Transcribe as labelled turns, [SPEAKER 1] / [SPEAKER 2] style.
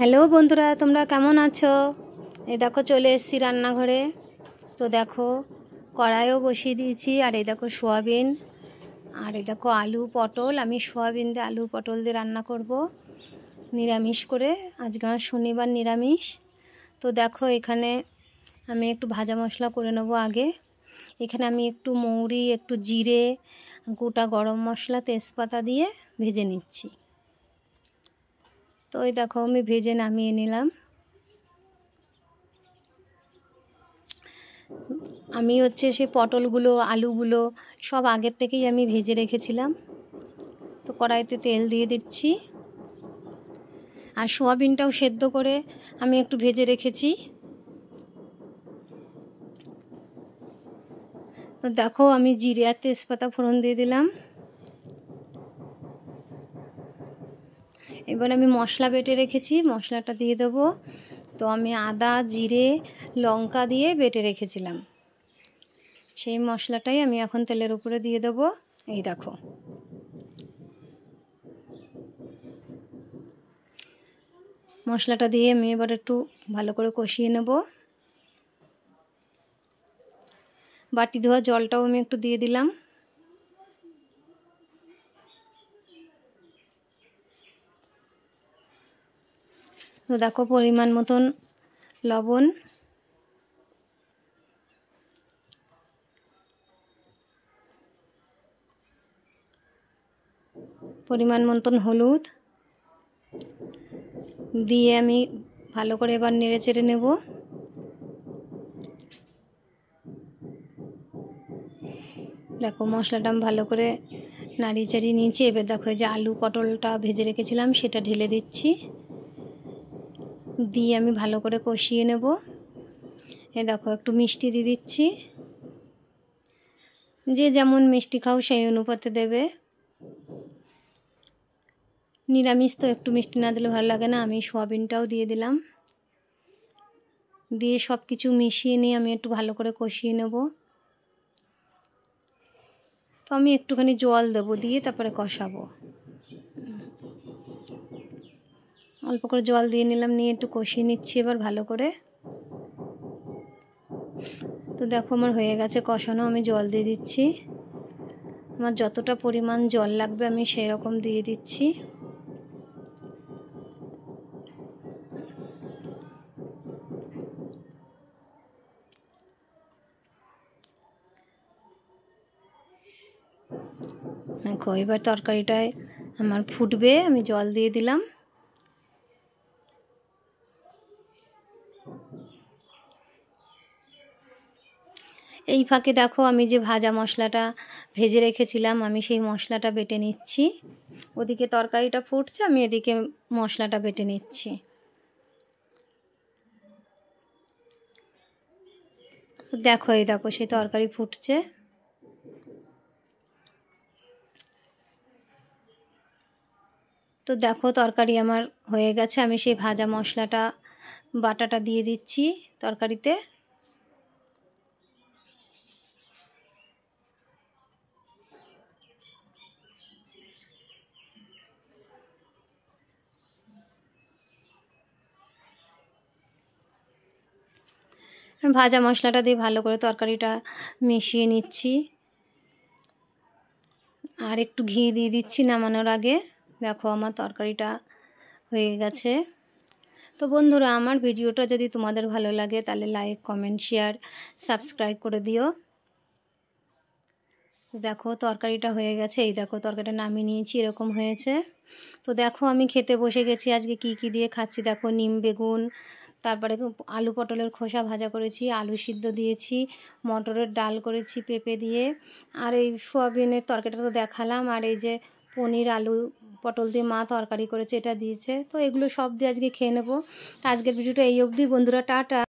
[SPEAKER 1] Hello বন্ধুরা, তোমরা কেমন আছো? এই দেখো চলে এসেছি রান্নাঘরে। তো দেখো কড়াইও বসিয়ে দিয়েছি, আর এই দেখো সোয়াবিন, আর এই দেখো আলু পটল। আমি সোয়াবিন দিয়ে আলু পটল দিয়ে রান্না করব নিরামিষ করে। আজকে আমার শনিবার নিরামিষ। তো দেখো এখানে আমি একটু ভাজা মশলা করে নেবো আগে। এখানে আমি একটু মৌরি, একটু জিরে, গোটা গরম মশলা, তেজপাতা দিয়ে ভেজে নিচ্ছি। তো এই দেখো আমি ভেজে নামিয়ে নিলাম। আমি সেই পটলগুলো, আলুগুলো সব আগের থেকেই আমি ভেজে রেখেছিলাম। তো কড়াইতে তেল দিয়ে দিচ্ছি, আর সোয়াবিনটাও সেদ্ধ করে আমি একটু ভেজে রেখেছি। তো দেখো আমি জিরে আর তেজপাতা ফোড়ন দিয়ে দিলাম। এবার আমি মশলা বেটে রেখেছি, মশলাটা দিয়ে দেবো। তো আমি আদা, জিরে, লঙ্কা দিয়ে বেটে রেখেছিলাম, সেই মশলাটাই আমি এখন তেলের উপরে দিয়ে দেবো। এই দেখো মশলাটা দিয়ে আমি এবার একটু ভালো করে কষিয়ে নেব। বাটি ধোয়া জলটাও আমি একটু দিয়ে দিলাম। তো দেখো পরিমাণ মতন লবণ, পরিমাণ মতন হলুদ দিয়ে আমি ভালো করে এবার নেড়ে চেড়ে নেব। দেখো মশলাটা আমি ভালো করে নাড়িয়ে চাড়িয়ে নিয়েছি। এবার দেখো যে আলু পটলটা ভেজে রেখেছিলাম সেটা ঢেলে দিচ্ছি, দিয়ে আমি ভালো করে কষিয়ে নেব। এই দেখো একটু মিষ্টি দিয়ে দিচ্ছি, যে যেমন মিষ্টি খাও সেই অনুপাতে দেবে। নিরামিষ তো একটু মিষ্টি না দিলে ভালো লাগে না। আমি সোয়াবিনটাও দিয়ে দিলাম, দিয়ে সব কিছু মিশিয়ে নিয়ে আমি একটু ভালো করে কষিয়ে নেব। তো আমি একটুখানি জল দেবো, দিয়ে তারপরে কষাবো। অল্প করে জল দিয়ে নিলাম, নিয়ে একটু কষিয়ে নিচ্ছি এবার ভালো করে। তো দেখো আমার হয়ে গেছে কষানো, আমি জল দিয়ে দিচ্ছি। আমার যতটা পরিমাণ জল লাগবে আমি সেই রকম দিয়ে দিচ্ছি। দেখো এবার তরকারিটায় আমার ফুটবে, আমি জল দিয়ে দিলাম। এই ফাঁকে দেখো আমি যে ভাজা মশলাটা ভেজে রেখেছিলাম, আমি সেই মশলাটা বেটে নিচ্ছি। ওদিকে তরকারিটা ফুটছে, আমি এদিকে মশলাটা বেটে নিচ্ছি। দেখো এই দেখো সেই তরকারি ফুটছে। তো দেখো তরকারি আমার হয়ে গেছে, আমি সেই ভাজা মশলাটা বাটাটা দিয়ে দিচ্ছি তরকারিতে। ভাজা মশলাটা দিয়ে ভালো করে তরকারিটা মিশিয়ে নিচ্ছি, আর একটু ঘি দিয়ে দিচ্ছি নামানোর আগে। দেখো আমার তরকারিটা হয়ে গেছে। তো বন্ধুরা, আমার ভিডিওটা যদি তোমাদের ভালো লাগে তাহলে লাইক, কমেন্ট, শেয়ার, সাবস্ক্রাইব করে দিও। দেখো তরকারিটা হয়ে গেছে। এই দেখো তরকারিটা নামিয়ে নিয়েছি, এরকম হয়েছে। তো দেখো আমি খেতে বসে গেছি। আজকে কি কি দিয়ে খাচ্ছি দেখো, নিম বেগুন, তারপরে আলু পটলের খোসা ভাজা করেছি, আলু সিদ্ধ দিয়েছি, মটরের ডাল করেছি পেঁপে দিয়ে, আর এই সোয়াবিনের তরকারিটা তো দেখালাম, আর এই যে পনির আলু পটল দিয়ে মা তরকারি করেছে, এটা দিয়েছে। তো এগুলো সব দিয়ে আজকে খেয়ে নেবো। তো আজকের ভিডিওটা এই অবধি বন্ধুরা, টাটা।